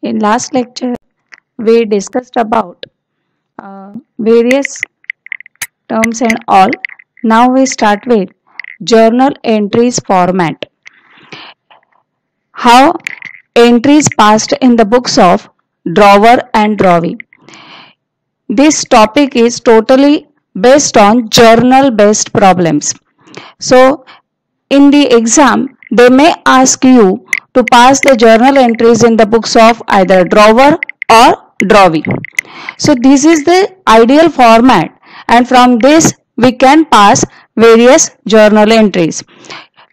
In last lecture, we discussed about various terms and all. Now we start with journal entries format. How entries passed in the books of drawer and drawee. This topic is totally based on journal based problems. So in the exam, they may ask you to pass the journal entries in the books of either drawer or drawee. So this is the ideal format, and from this we can pass various journal entries.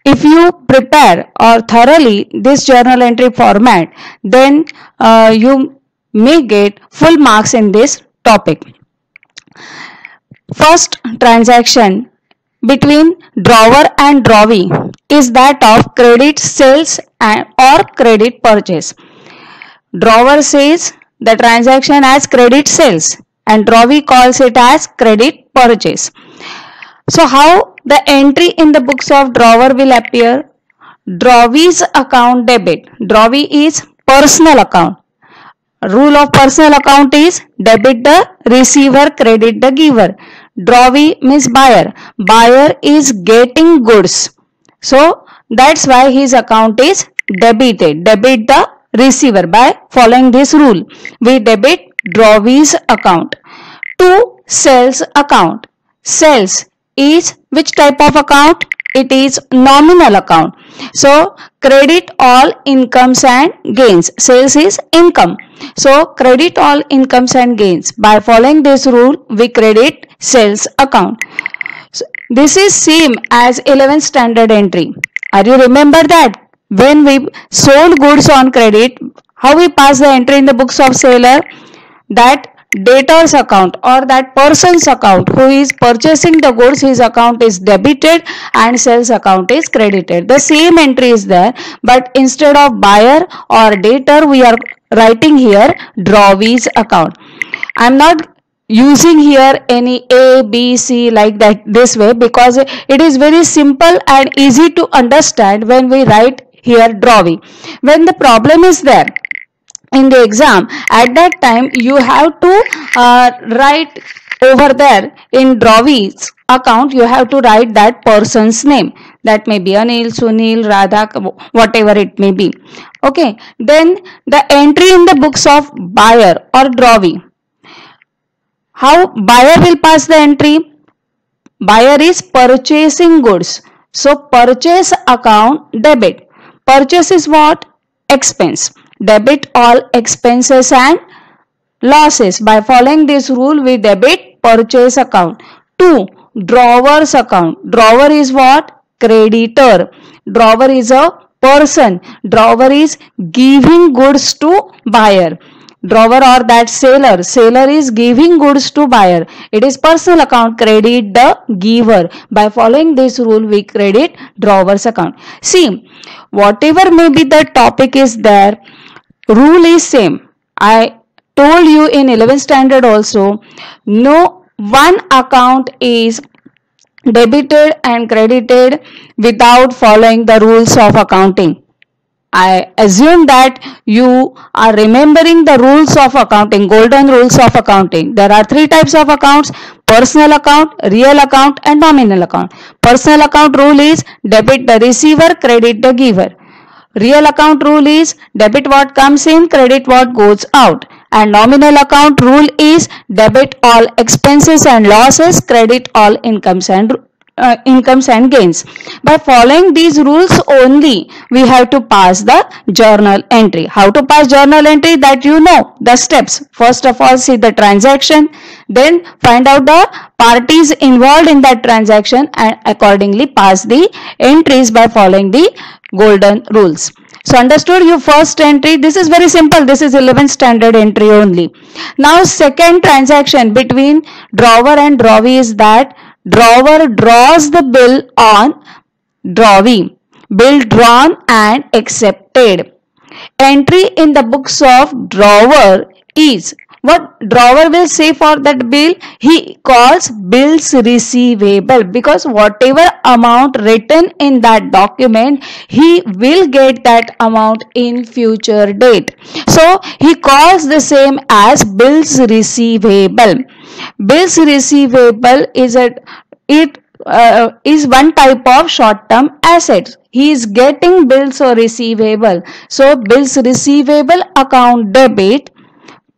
If you prepare or thoroughly this journal entry format, then you may get full marks in this topic. First transaction between drawer and drawee is that of credit sales or credit purchase. Drawer says the transaction as credit sales and drawee calls it as credit purchase. So how the entry in the books of drawer will appear? Drawee's account debit. Drawee is personal account. Rule of personal account is debit the receiver, credit the giver. Drawee means buyer. Buyer is getting goods. So that's why his account is debited. Debit the receiver by following this rule. We debit drawee's account. To sales account. Sales is which type of account? It is nominal account. So credit all incomes and gains. Sales is income. So credit all incomes and gains. By following this rule, we credit sales account. So, this is same as 11th standard entry. Are you remember that? When we sold goods on credit, how we pass the entry in the books of seller? That debtor's account or that person's account who is purchasing the goods, his account is debited and sales account is credited. The same entry is there, but instead of buyer or debtor, we are writing here drawee's account. I am not using here any A, B, C like that this way because it is very simple and easy to understand when we write here drawee. When the problem is there in the exam, at that time you have to write over there in drawee's account, you have to write that person's name. That may be Anil, Sunil, Radha, whatever it may be. Okay, then the entry in the books of buyer or drawee. How buyer will pass the entry? Buyer is purchasing goods. So purchase account debit. Purchase is what? Expense. Debit all expenses and losses. By following this rule, we debit purchase account. 2. Drawer's account. Drawer is what? Creditor. Drawer is a person. Drawer is giving goods to buyer. Drawer or that seller. Seller is giving goods to buyer. It is personal account. Credit the giver. By following this rule, we credit drawer's account. See, whatever may be the topic is there, rule is same. I told you in 11th standard also, no one account is debited and credited without following the rules of accounting. I assume that you are remembering the rules of accounting, golden rules of accounting. There are 3 types of accounts: personal account, real account and nominal account. Personal account rule is debit the receiver, credit the giver. Real account rule is debit what comes in, credit what goes out. And nominal account rule is debit all expenses and losses, credit all incomes and gains. By following these rules only, we have to pass the journal entry. How to pass journal entry? That you know the steps. First of all, see the transaction, then find out the parties involved in that transaction and accordingly pass the entries by following the golden rules. So understood your first entry? This is very simple. This is 11th standard entry only. Now second transaction between drawer and drawee is that drawer draws the bill on drawee. Bill drawn and accepted. Entry in the books of drawer is what drawer will say for that bill? He calls bills receivable, because whatever amount written in that document, he will get that amount in future date. So he calls the same as bills receivable. Bills receivable is one type of short-term assets. He is getting bills or receivable. So bills receivable account debit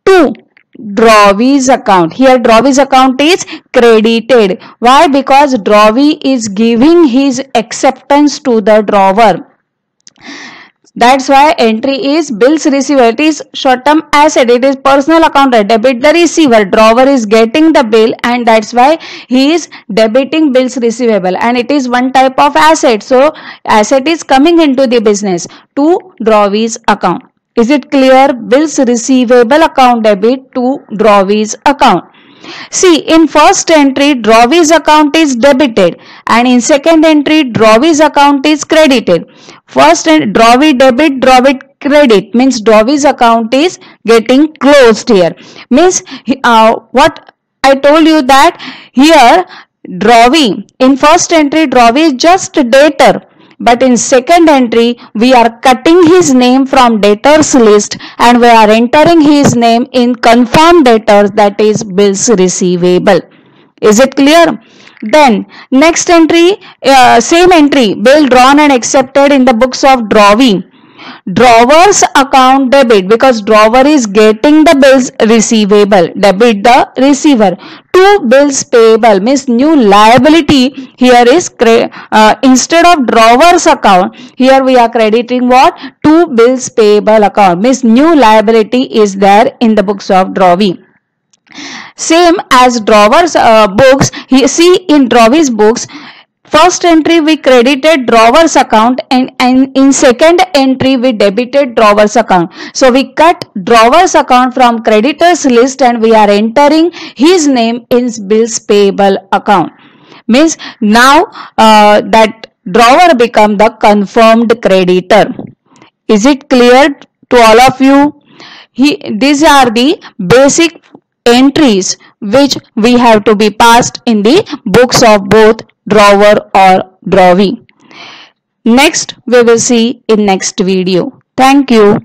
to Drawee's account. Here Drawee's account is credited. Why? Because Drawee is giving his acceptance to the drawer. That's why entry is bills receivable. It is short-term asset. It is personal account. Debit the receiver. Drawer is getting the bill, and that's why he is debiting bills receivable. And it is one type of asset. So asset is coming into the business to Drawee's account. Is it clear? Bills receivable account debit to Drawee's account. See, in first entry, Drawee's account is debited, and in second entry, Drawee's account is credited. First, Drawee debit, Drawee credit means Drawee's account is getting closed here. Means what I told you that here Drawee, in first entry, Drawee is just debtor. But in second entry, we are cutting his name from debtors list and we are entering his name in confirmed debtors, that is bills receivable. Is it clear? Then next entry, same entry, bill drawn and accepted in the books of Drawee. Drawer's account debit, because drawer is getting the bills receivable, debit the receiver. To bills payable means new liability here is instead of drawer's account, here we are crediting what? To bills payable account means new liability is there in the books of Drawee. Same as drawer's books, see in Drawee's books, first entry we credited drawer's account, and in second entry we debited drawer's account. So we cut drawer's account from creditors list and we are entering his name in bills payable account. Means now that drawer become the confirmed creditor. Is it clear to all of you? These are the basic entries which we have to be passed in the books of both drawer or Drawee. Next we will see in next video. Thank you.